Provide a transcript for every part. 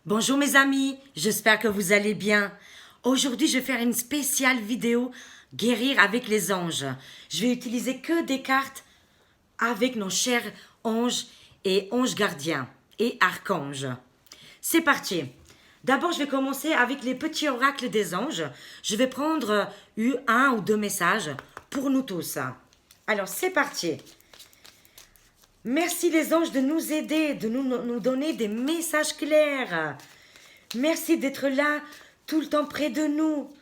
Bonjour mes amis, j'espère que vous allez bien. Aujourd'hui, je vais faire une spéciale vidéo guérir avec les anges. Je vais utiliser que des cartes avec nos chers anges et anges gardiens et archanges. C'est parti. D'abord, je vais commencer avec les petits oracles des anges. Je vais prendre un ou deux messages pour nous tous. Alors, c'est parti. Merci les anges de nous aider, de nous donner des messages clairs. Merci d'être là tout le temps près de nous.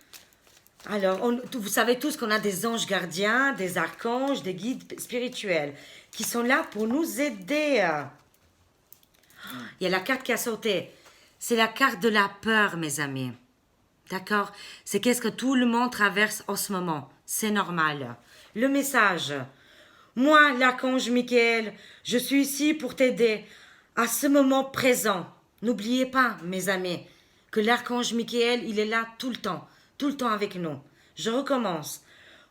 Alors, vous savez tous qu'on a des anges gardiens, des archanges, des guides spirituels qui sont là pour nous aider. Il y a la carte qui a sauté. C'est la carte de la peur, mes amis. D'accord? C'est qu'est-ce que tout le monde traverse en ce moment. C'est normal. Le message. Moi, l'archange Michael, je suis ici pour t'aider à ce moment présent. N'oubliez pas, mes amis, que l'archange Michael, il est là tout le temps avec nous. Je recommence.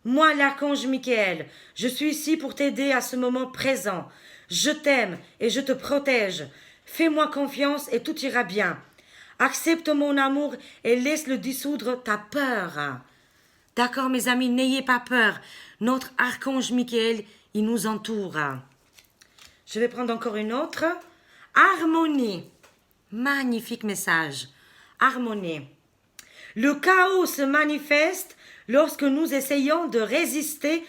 Moi, l'archange Michael, je suis ici pour t'aider à ce moment présent. Je t'aime et je te protège. Fais-moi confiance et tout ira bien. Accepte mon amour et laisse-le dissoudre ta peur. D'accord, mes amis, n'ayez pas peur. Notre archange Michael, il nous entoure. Je vais prendre encore une autre. Harmonie. Magnifique message. Harmonie. Le chaos se manifeste lorsque nous essayons de résister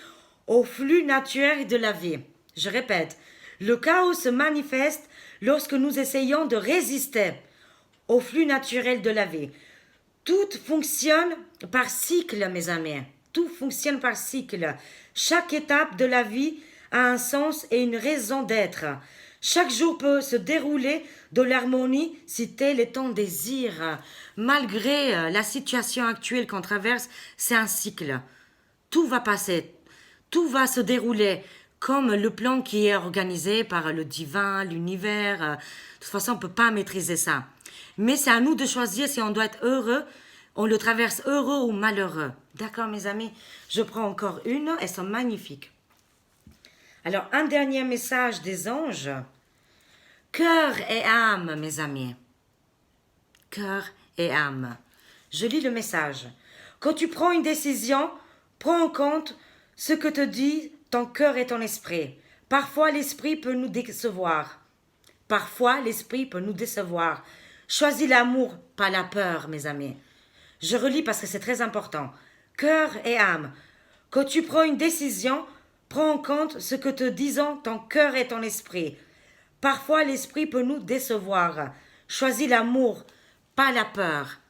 au flux naturel de la vie. Je répète. Le chaos se manifeste lorsque nous essayons de résister au flux naturel de la vie. Tout fonctionne par cycle, mes amis. Tout fonctionne par cycle. Chaque étape de la vie a un sens et une raison d'être. Chaque jour peut se dérouler de l'harmonie si tel est ton désir. Malgré la situation actuelle qu'on traverse, c'est un cycle. Tout va passer, tout va se dérouler comme le plan qui est organisé par le divin, l'univers. De toute façon, on ne peut pas maîtriser ça. Mais c'est à nous de choisir si on doit être heureux, on le traverse heureux ou malheureux. D'accord, mes amis? Je prends encore une, elles sont magnifiques. Alors, un dernier message des anges. Cœur et âme, mes amis. Cœur et âme. Je lis le message. Quand tu prends une décision, prends en compte ce que te dit ton cœur et ton esprit. Parfois, l'esprit peut nous décevoir. Parfois, l'esprit peut nous décevoir. Choisis l'amour, pas la peur, mes amis. Je relis parce que c'est très important. Cœur et âme. Quand tu prends une décision, prends en compte ce que te disent ton cœur et ton esprit. Parfois, l'esprit peut nous décevoir. Choisis l'amour, pas la peur.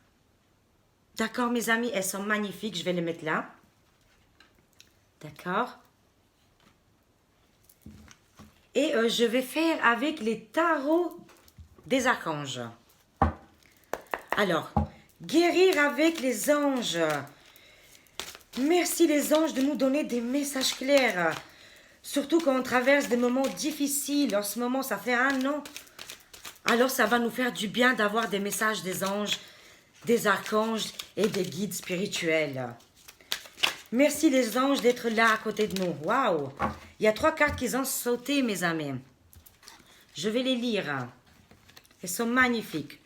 D'accord, mes amis, elles sont magnifiques. Je vais les mettre là. D'accord. Et je vais faire avec les tarots des archanges. Alors, guérir avec les anges. Merci les anges de nous donner des messages clairs. Surtout quand on traverse des moments difficiles. En ce moment, ça fait 1 an. Alors, ça va nous faire du bien d'avoir des messages des anges, des archanges et des guides spirituels. Merci les anges d'être là à côté de nous. Waouh! Il y a 3 cartes qui ont sauté, mes amis. Je vais les lire. Elles sont magnifiques.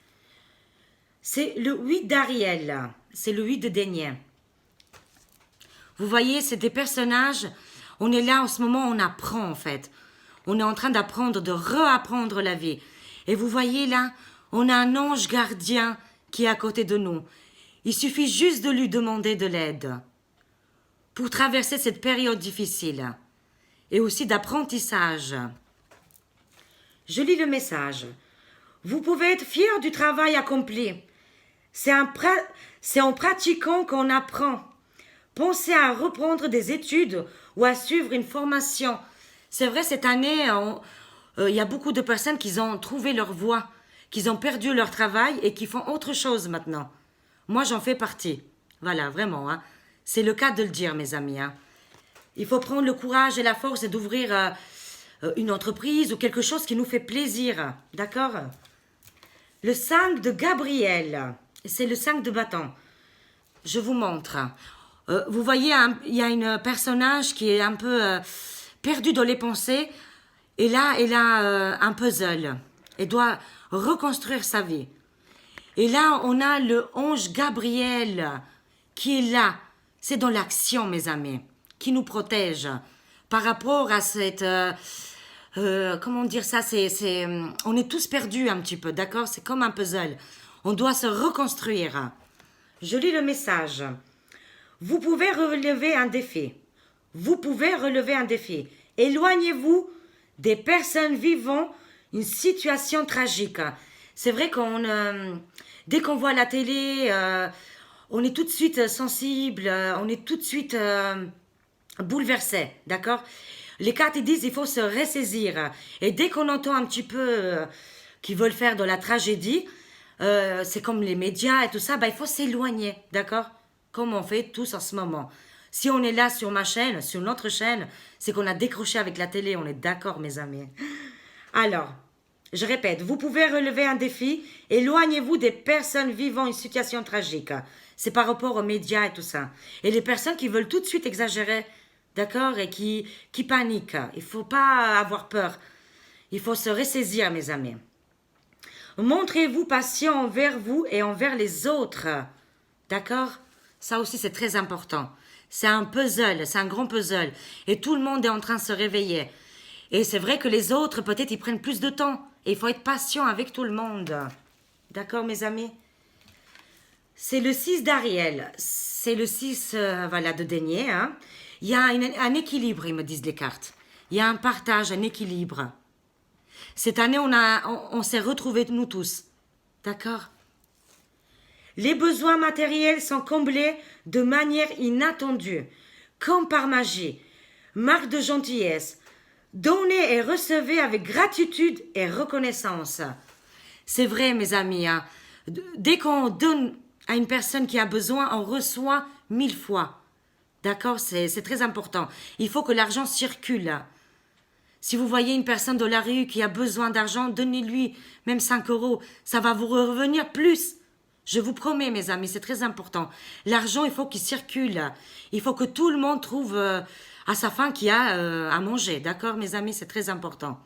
C'est le 8 d'Ariel. C'est le 8 de Denier. Vous voyez, c'est des personnages. On est là en ce moment, on apprend en fait. On est en train d'apprendre, de réapprendre la vie. Et vous voyez là, on a un ange gardien qui est à côté de nous. Il suffit juste de lui demander de l'aide pour traverser cette période difficile et aussi d'apprentissage. Je lis le message. Vous pouvez être fiers du travail accompli. C'est en pratiquant qu'on apprend. Pensez à reprendre des études ou à suivre une formation. C'est vrai, cette année, il y a beaucoup de personnes qui ont trouvé leur voie, qui ont perdu leur travail et qui font autre chose maintenant. Moi, j'en fais partie. Voilà, vraiment. Hein. C'est le cas de le dire, mes amis. Hein. Il faut prendre le courage et la force d'ouvrir une entreprise ou quelque chose qui nous fait plaisir. D'accord? Le 5 de Gabriel. C'est le 5 de bâton. Je vous montre. Vous voyez, il y a un personnage qui est un peu perdu dans les pensées. Et là, elle a un puzzle. Elle doit reconstruire sa vie. Et là, on a le ange Gabriel qui est là. C'est dans l'action, mes amis, qui nous protège par rapport à cette... comment dire ça, on est tous perdus un petit peu, d'accord? C'est comme un puzzle. On doit se reconstruire. Je lis le message. Vous pouvez relever un défi. Vous pouvez relever un défi. Éloignez-vous des personnes vivant une situation tragique. C'est vrai dès qu'on voit la télé, on est tout de suite sensible, on est tout de suite bouleversé, d'accord? Les cartes ils disent il faut se ressaisir. Et dès qu'on entend un petit peu qu'ils veulent faire de la tragédie, c'est comme les médias et tout ça, il faut s'éloigner, d'accord? Comme on fait tous en ce moment. Si on est là sur ma chaîne, sur notre chaîne, c'est qu'on a décroché avec la télé, on est d'accord mes amis. Alors, je répète, vous pouvez relever un défi, éloignez-vous des personnes vivant une situation tragique. C'est par rapport aux médias et tout ça. Et les personnes qui veulent tout de suite exagérer, d'accord, et qui paniquent. Il ne faut pas avoir peur. Il faut se ressaisir, mes amis. Montrez-vous patient envers vous et envers les autres. D'accord? Ça aussi, c'est très important. C'est un puzzle, c'est un grand puzzle. Et tout le monde est en train de se réveiller. Et c'est vrai que les autres, peut-être, ils prennent plus de temps. Et il faut être patient avec tout le monde. D'accord, mes amis? C'est le 6 d'Ariel. C'est le 6 voilà, de denier. Hein. Il y a un équilibre, ils me disent les cartes. Il y a un partage, un équilibre. Cette année, on s'est retrouvés, nous tous. D'accord? Les besoins matériels sont comblés de manière inattendue, comme par magie. Marque de gentillesse. Donnez et recevez avec gratitude et reconnaissance. C'est vrai, mes amis. Hein. Dès qu'on donne à une personne qui a besoin, on reçoit 1000 fois. D'accord? C'est très important. Il faut que l'argent circule. Si vous voyez une personne dans la rue qui a besoin d'argent, donnez-lui même 5 euros. Ça va vous revenir plus. Je vous promets, mes amis, c'est très important. L'argent, il faut qu'il circule. Il faut que tout le monde trouve à sa faim qu'il y a à manger. D'accord, mes amis, c'est très important.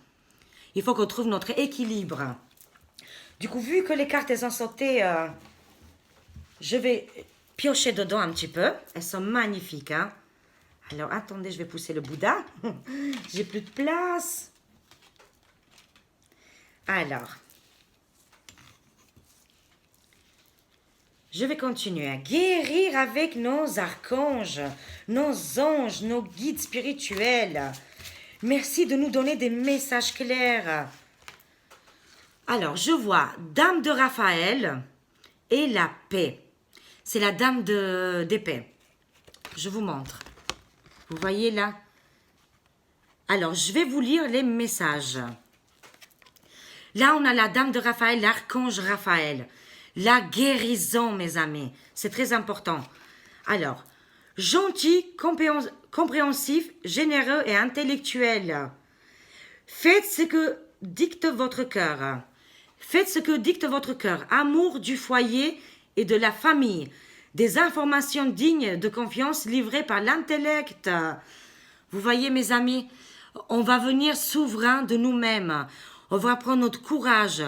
Il faut qu'on trouve notre équilibre. Du coup, vu que les cartes, elles ont sauté, je vais piocher dedans un petit peu. Elles sont magnifiques, hein. Alors, attendez, je vais pousser le Bouddha. J'ai plus de place. Alors, je vais continuer à guérir avec nos archanges, nos anges, nos guides spirituels. Merci de nous donner des messages clairs. Alors, je vois Dame de Raphaël et la paix. C'est la Dame d'épée. Je vous montre. Vous voyez là? Alors, je vais vous lire les messages. Là, on a la Dame de Raphaël, l'archange Raphaël. La guérison, mes amis. C'est très important. Alors, gentil, compréhensif, généreux et intellectuel. Faites ce que dicte votre cœur. Faites ce que dicte votre cœur. Amour du foyer et de la famille. Des informations dignes de confiance livrées par l'intellect. Vous voyez, mes amis, on va venir souverain de nous-mêmes. On va prendre notre courage.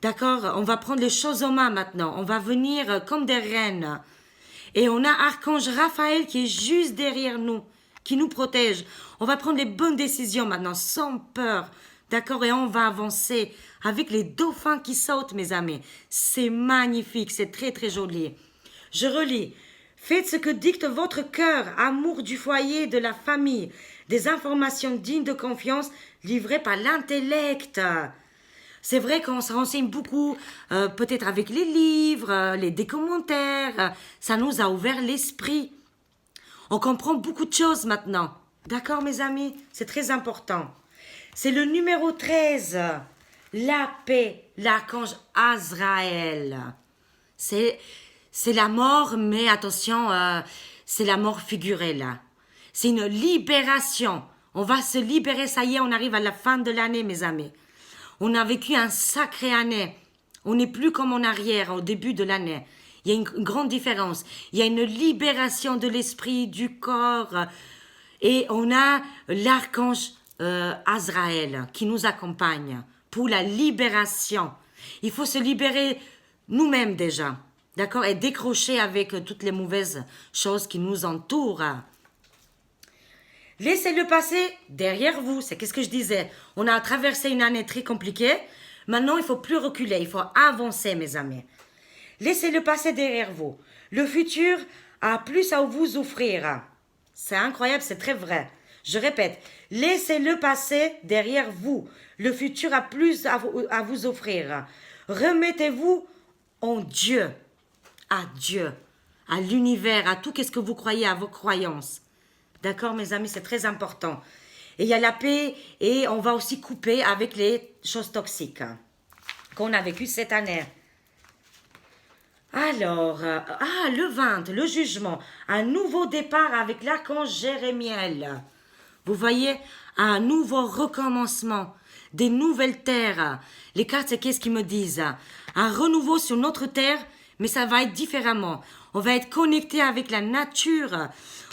D'accord? On va prendre les choses en main maintenant. On va venir comme des reines. Et on a Archange Raphaël qui est juste derrière nous, qui nous protège. On va prendre les bonnes décisions maintenant, sans peur. D'accord? Et on va avancer avec les dauphins qui sautent, mes amis. C'est magnifique, c'est très très joli. Je relis. Faites ce que dicte votre cœur, amour du foyer, de la famille, des informations dignes de confiance livrées par l'intellect. C'est vrai qu'on se renseigne beaucoup, peut-être avec les livres, des commentaires. Ça nous a ouvert l'esprit. On comprend beaucoup de choses maintenant. D'accord, mes amis? C'est très important. C'est le numéro 13. La paix, l'archange Azraël. C'est la mort, mais attention, c'est la mort figurée là. C'est une libération. On va se libérer, ça y est, on arrive à la fin de l'année, mes amis. On a vécu un sacré année. On n'est plus comme en arrière, au début de l'année. Il y a une grande différence. Il y a une libération de l'esprit, du corps. Et on a l'archange Azraël qui nous accompagne pour la libération. Il faut se libérer nous-mêmes déjà, d'accord, et décrocher avec toutes les mauvaises choses qui nous entourent. Laissez-le passer derrière vous, c'est qu'est-ce que je disais. On a traversé une année très compliquée, maintenant il ne faut plus reculer, il faut avancer mes amis. Laissez-le passer derrière vous. Le futur a plus à vous offrir. C'est incroyable, c'est très vrai. Je répète, laissez-le passer derrière vous. Le futur a plus à vous offrir. Remettez-vous en Dieu, à Dieu, à l'univers, à tout ce que vous croyez, à vos croyances. D'accord, mes amis, c'est très important. Et il y a la paix et on va aussi couper avec les choses toxiques qu'on a vécues cette année. Alors, le 20, le jugement, un nouveau départ avec l'archange Jérémiel. Vous voyez, un nouveau recommencement, des nouvelles terres. Les cartes, c'est qu'est-ce qu'ils me disent? Un renouveau sur notre terre, mais ça va être différemment. On va être connecté avec la nature.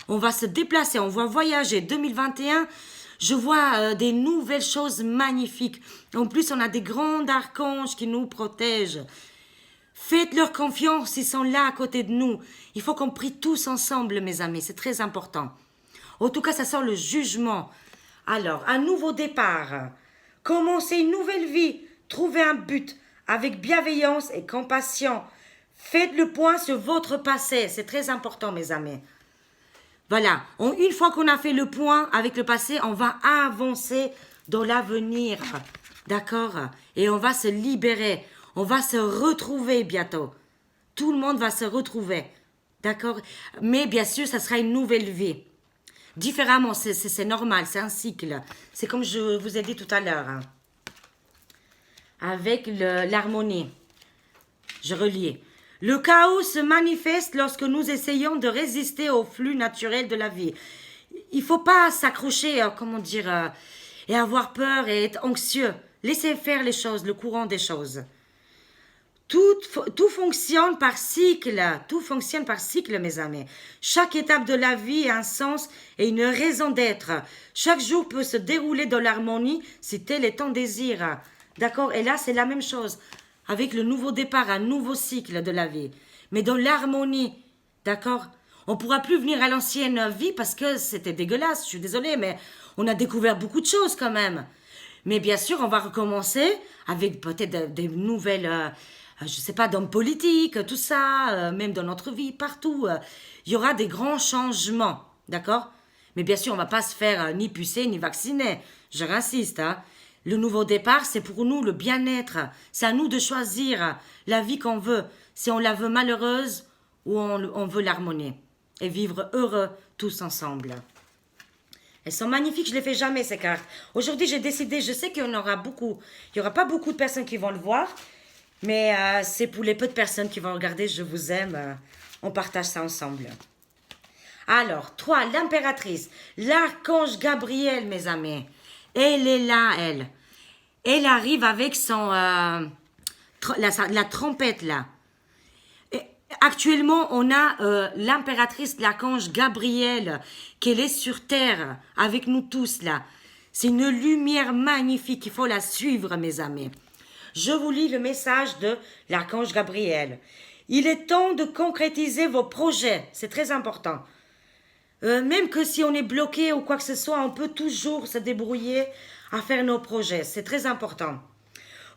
On va se déplacer, on va voyager. 2021, je vois des nouvelles choses magnifiques. En plus, on a des grands archanges qui nous protègent. Faites-leur confiance, ils sont là à côté de nous. Il faut qu'on prie tous ensemble, mes amis, c'est très important. En tout cas, ça sort le jugement. Alors, un nouveau départ. Commencez une nouvelle vie. Trouvez un but avec bienveillance et compassion. Faites le point sur votre passé. C'est très important, mes amis. Voilà. Une fois qu'on a fait le point avec le passé, on va avancer dans l'avenir. D'accord? Et on va se libérer. On va se retrouver bientôt. Tout le monde va se retrouver. D'accord? Mais bien sûr, ça sera une nouvelle vie. Différemment, c'est normal, c'est un cycle. C'est comme je vous ai dit tout à l'heure. Hein. Avec l'harmonie. Je relis. Le chaos se manifeste lorsque nous essayons de résister au flux naturel de la vie. Il ne faut pas s'accrocher, et avoir peur et être anxieux. Laissez faire les choses, le courant des choses. Tout fonctionne par cycle. Tout fonctionne par cycle, mes amis. Chaque étape de la vie a un sens et une raison d'être. Chaque jour peut se dérouler dans l'harmonie si tel est ton désir. D'accord? Et là, c'est la même chose. Avec le nouveau départ, un nouveau cycle de la vie. Mais dans l'harmonie. D'accord? On ne pourra plus venir à l'ancienne vie parce que c'était dégueulasse. Je suis désolée, mais on a découvert beaucoup de choses quand même. Mais bien sûr, on va recommencer avec peut-être des nouvelles... je ne sais pas, d'hommes politiques, tout ça, même dans notre vie, partout. Il y aura des grands changements, d'accord? Mais bien sûr, on ne va pas se faire ni pucer, ni vacciner. Je réinsiste, hein. Le nouveau départ, c'est pour nous le bien-être. C'est à nous de choisir la vie qu'on veut. Si on la veut malheureuse ou on veut l'harmonie. Et vivre heureux tous ensemble. Elles sont magnifiques, je ne les fais jamais ces cartes. Aujourd'hui, j'ai décidé, je sais qu'il y en aura beaucoup. Il n'y aura pas beaucoup de personnes qui vont le voir. Mais c'est pour les peu de personnes qui vont regarder, je vous aime, on partage ça ensemble. Alors, 3, l'impératrice, l'archange Gabriel, mes amis. Elle est là, elle. Elle arrive avec la trompette, là. Et actuellement, on a l'impératrice, l'archange Gabriel, qu'elle est sur terre, avec nous tous, là. C'est une lumière magnifique, il faut la suivre, mes amis. Je vous lis le message de l'archange Gabriel. Il est temps de concrétiser vos projets. C'est très important. Même que si on est bloqué ou quoi que ce soit, on peut toujours se débrouiller à faire nos projets. C'est très important.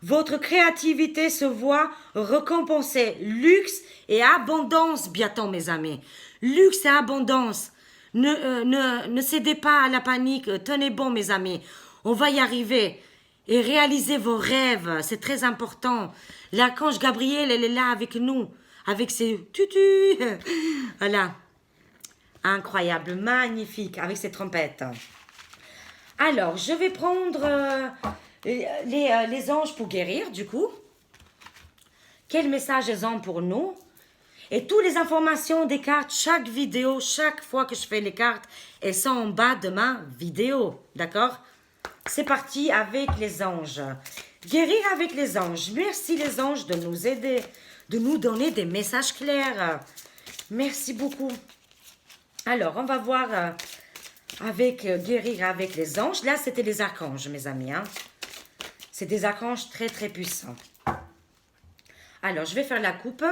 Votre créativité se voit récompensée. Luxe et abondance bientôt, mes amis. Luxe et abondance. Ne cédez pas à la panique. Tenez bon, mes amis. On va y arriver. Et réalisez vos rêves, c'est très important. L'archange Gabriel, elle est là avec nous, avec ses tutus. Voilà. Incroyable, magnifique, avec ses trompettes. Alors, je vais prendre les anges pour guérir, du coup. Quel message ils ont pour nous? Et toutes les informations des cartes, chaque vidéo, chaque fois que je fais les cartes, elles sont en bas de ma vidéo, d'accord? C'est parti avec les anges. Guérir avec les anges. Merci les anges de nous aider, de nous donner des messages clairs. Merci beaucoup. Alors, on va voir avec guérir avec les anges. Là, c'était les archanges, mes amis. Hein. C'est des archanges très, très puissants. Alors, je vais faire la coupe.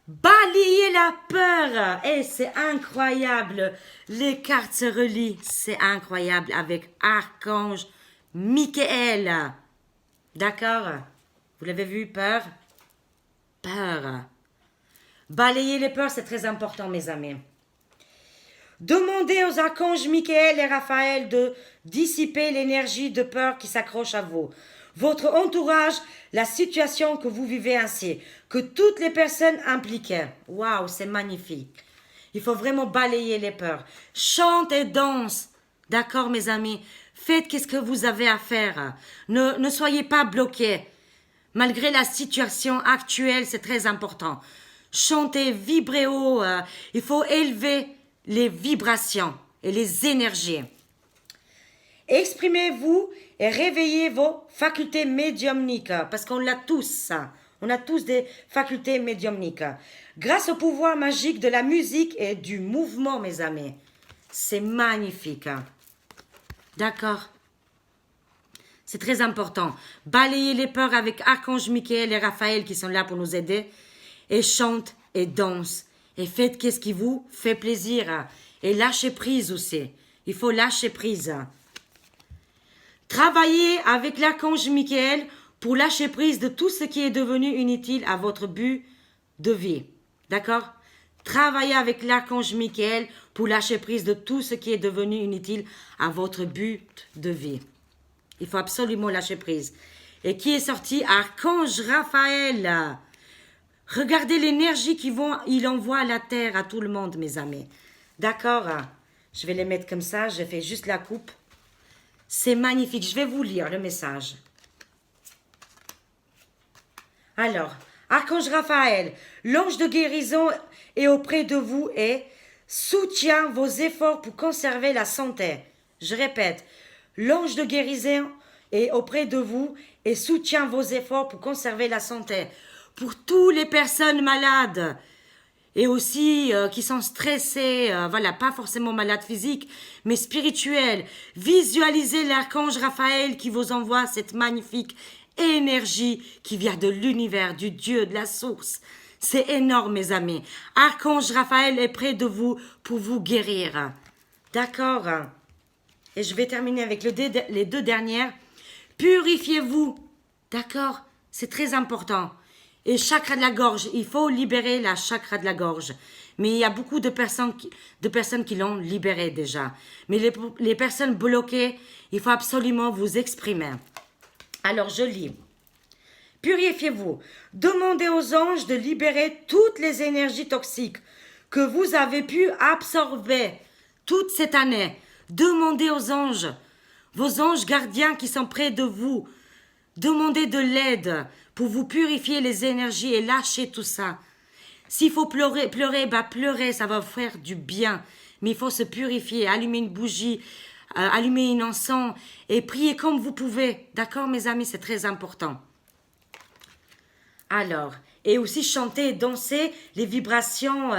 Balayer la peur. Et c'est incroyable. Les cartes se relient. C'est incroyable avec Archange Michael. D'accord? Vous l'avez vu, peur? Peur. Balayer les peurs, c'est très important, mes amis. Demandez aux archanges Michael et Raphaël de dissiper l'énergie de peur qui s'accroche à vous. Votre entourage, la situation que vous vivez ainsi, que toutes les personnes impliquées. Waouh, c'est magnifique. Il faut vraiment balayer les peurs. Chante et danse. D'accord, mes amis? Faites qu'est-ce que vous avez à faire. Ne soyez pas bloqués. Malgré la situation actuelle, c'est très important. Chantez, vibrez haut. Il faut élever les vibrations et les énergies. Exprimez-vous et réveillez vos facultés médiumniques, parce qu'on l'a tous, ça. On a tous des facultés médiumniques. Grâce au pouvoir magique de la musique et du mouvement, mes amis. C'est magnifique. D'accord? C'est très important. Balayez les peurs avec Archange Michael et Raphaël qui sont là pour nous aider. Et chante et danse. Et faites qu'est-ce qui vous fait plaisir. Et lâchez prise aussi. Il faut lâcher prise. Travaillez avec l'archange Michael pour lâcher prise de tout ce qui est devenu inutile à votre but de vie. D'accord? Travaillez avec l'archange Michael pour lâcher prise de tout ce qui est devenu inutile à votre but de vie. Il faut absolument lâcher prise. Et qui est sorti? Archange Raphaël. Regardez l'énergie qu'il envoie à la terre, à tout le monde, mes amis. D'accord? Je vais les mettre comme ça. Je fais juste la coupe. C'est magnifique. Je vais vous lire le message. Alors, Archange Raphaël, l'ange de guérison est auprès de vous et soutient vos efforts pour conserver la santé. Je répète, l'ange de guérison est auprès de vous et soutient vos efforts pour conserver la santé. Pour toutes les personnes malades et aussi qui sont stressées, voilà, pas forcément malades physiques, mais spirituelles, visualisez l'archange Raphaël qui vous envoie cette magnifique énergie qui vient de l'univers, du Dieu, de la source. C'est énorme, mes amis. Archange Raphaël est près de vous pour vous guérir. D'accord? Et je vais terminer avec les deux dernières. Purifiez-vous. D'accord? C'est très important. Et chakra de la gorge, il faut libérer la chakra de la gorge. Mais il y a beaucoup de personnes qui l'ont libéré déjà. Mais les personnes bloquées, il faut absolument vous exprimer. Alors je lis. Purifiez-vous. Demandez aux anges de libérer toutes les énergies toxiques que vous avez pu absorber toute cette année. Demandez aux anges, vos anges gardiens qui sont près de vous. Demandez de l'aide pour vous purifier les énergies et lâcher tout ça. S'il faut pleurer, pleurer, ça va vous faire du bien. Mais il faut se purifier, allumer une bougie, allumer une encens et prier comme vous pouvez. D'accord, mes amis, c'est très important. Alors, et aussi chanter et danser, les vibrations,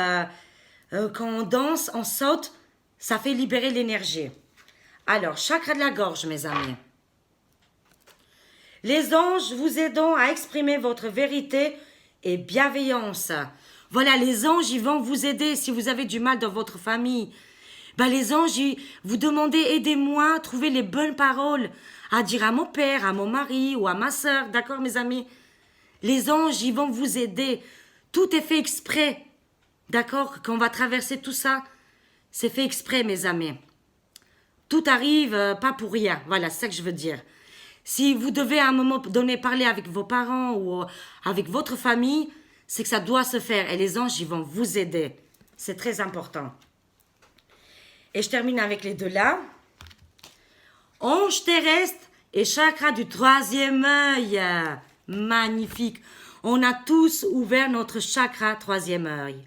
quand on danse, on saute, ça fait libérer l'énergie. Alors, chakra de la gorge, mes amis. Les anges vous aidant à exprimer votre vérité et bienveillance. Voilà, les anges, ils vont vous aider si vous avez du mal dans votre famille. Les anges, vous demandez, aidez-moi, trouvez les bonnes paroles à dire à mon père, à mon mari ou à ma soeur. D'accord, mes amis? Les anges, ils vont vous aider. Tout est fait exprès. D'accord? Quand on va traverser tout ça, c'est fait exprès, mes amis. Tout arrive pas pour rien. Voilà, c'est ça que je veux dire. Si vous devez à un moment donné parler avec vos parents ou avec votre famille, c'est que ça doit se faire. Et les anges, ils vont vous aider. C'est très important. Et je termine avec les deux là. Ange terrestre et chakra du troisième œil. Magnifique. On a tous ouvert notre chakra troisième œil.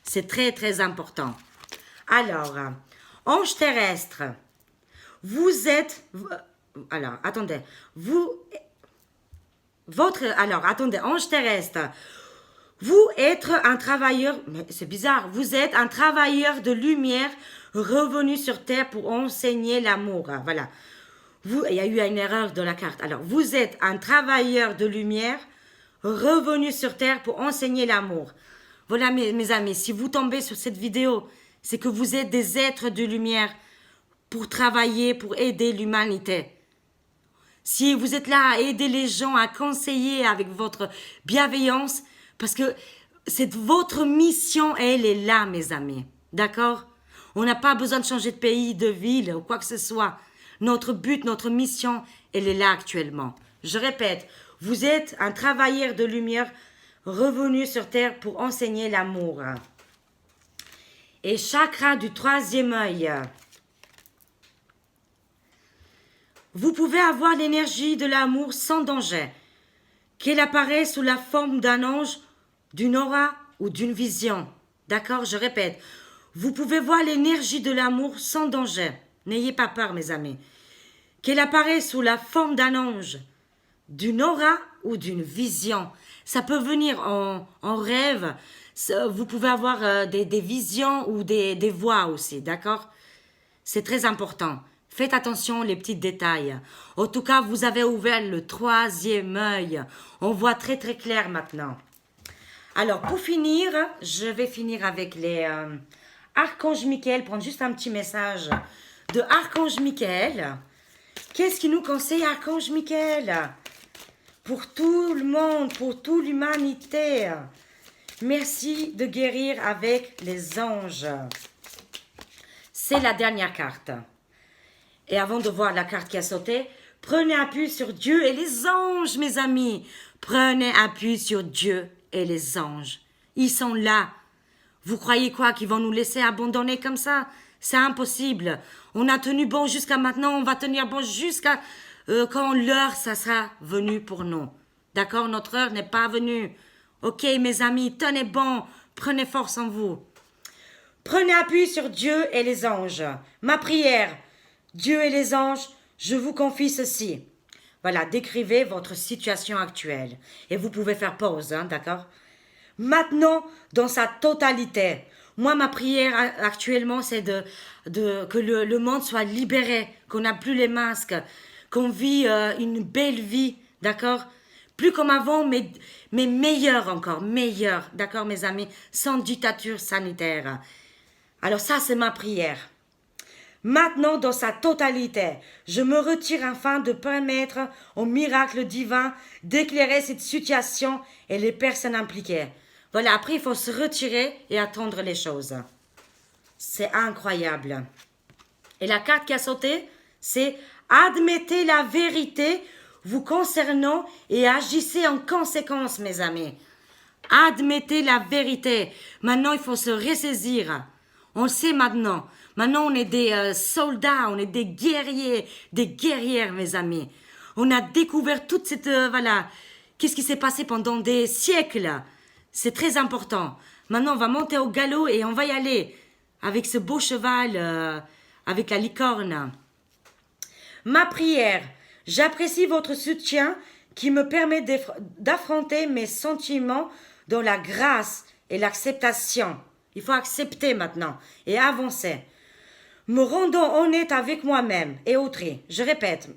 C'est très, très important. Alors, ange terrestre, vous êtes... Alors, attendez. Ange terrestre, vous êtes un travailleur... Mais c'est bizarre. Vous êtes un travailleur de lumière revenu sur Terre pour enseigner l'amour. Voilà. Il y a eu une erreur dans la carte. Alors, vous êtes un travailleur de lumière revenu sur terre pour enseigner l'amour. Voilà mes amis, si vous tombez sur cette vidéo, c'est que vous êtes des êtres de lumière pour travailler, pour aider l'humanité. Si vous êtes là à aider les gens, à conseiller avec votre bienveillance, parce que c'est votre mission, elle est là, mes amis. D'accord? On n'a pas besoin de changer de pays, de ville ou quoi que ce soit. Notre but, notre mission, elle est là actuellement. Je répète, vous êtes un travailleur de lumière revenu sur terre pour enseigner l'amour. Et chakra du troisième œil. Vous pouvez avoir l'énergie de l'amour sans danger, qu'elle apparaît sous la forme d'un ange, d'une aura ou d'une vision. D'accord? Je répète, vous pouvez voir l'énergie de l'amour sans danger. N'ayez pas peur, mes amis. Qu'elle apparaît sous la forme d'un ange, d'une aura ou d'une vision. Ça peut venir en rêve. Vous pouvez avoir des visions ou des voix aussi, d'accord? C'est très important. Faites attention les petits détails. En tout cas, vous avez ouvert le troisième œil. On voit très très clair maintenant. Alors, pour finir, je vais finir avec les Archange Michael. Prendre juste un petit message de Archange Michael. Qu'est-ce qui nous conseille Archange Michael? Pour tout le monde, pour toute l'humanité. Merci de guérir avec les anges. C'est la dernière carte. Et avant de voir la carte qui a sauté, prenez appui sur Dieu et les anges, mes amis. Prenez appui sur Dieu et les anges. Ils sont là. Vous croyez quoi, qu'ils vont nous laisser abandonner comme ça? C'est impossible. On a tenu bon jusqu'à maintenant, on va tenir bon jusqu'à quand l'heure, ça sera venu pour nous. D'accord? Notre heure n'est pas venue. Ok, mes amis, tenez bon. Prenez force en vous. Prenez appui sur Dieu et les anges. Ma prière. Dieu et les anges, je vous confie ceci. Voilà, décrivez votre situation actuelle. Et vous pouvez faire pause, hein, d'accord? Maintenant, dans sa totalité. Moi, ma prière actuellement, c'est que le monde soit libéré, qu'on n'a plus les masques, qu'on vit une belle vie, d'accord? Plus comme avant, mais meilleur encore, meilleur, d'accord, mes amis, sans dictature sanitaire. Alors ça, c'est ma prière. Maintenant, dans sa totalité, je me retire afin de permettre au miracle divin d'éclairer cette situation et les personnes impliquées. Voilà, après, il faut se retirer et attendre les choses. C'est incroyable. Et la carte qui a sauté, c'est « Admettez la vérité vous concernant et agissez en conséquence, mes amis. » Admettez la vérité. Maintenant, il faut se ressaisir. On le sait maintenant. Maintenant, on est des soldats, on est des guerriers, des guerrières, mes amis. On a découvert toute cette... voilà, qu'est-ce qui s'est passé pendant des siècles. C'est très important. Maintenant, on va monter au galop et on va y aller avec ce beau cheval, avec la licorne. Ma prière, j'apprécie votre soutien qui me permet d'affronter mes sentiments dans la grâce et l'acceptation. Il faut accepter maintenant et avancer. Me rendant honnête avec moi-même et autrui. Je répète.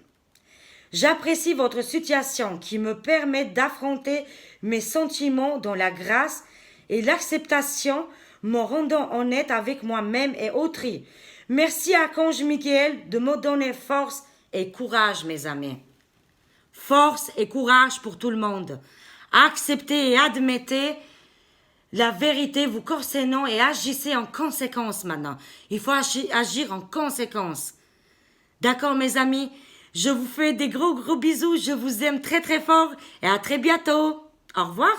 J'apprécie votre situation qui me permet d'affronter mes sentiments dans la grâce et l'acceptation, me rendant honnête avec moi-même et autrui. Merci Archange Michael de me donner force et courage, mes amis. Force et courage pour tout le monde. Acceptez et admettez la vérité vous concernant et agissez en conséquence maintenant. Il faut agir en conséquence. D'accord, mes amis? Je vous fais des gros bisous. Je vous aime très très fort et à très bientôt. Au revoir.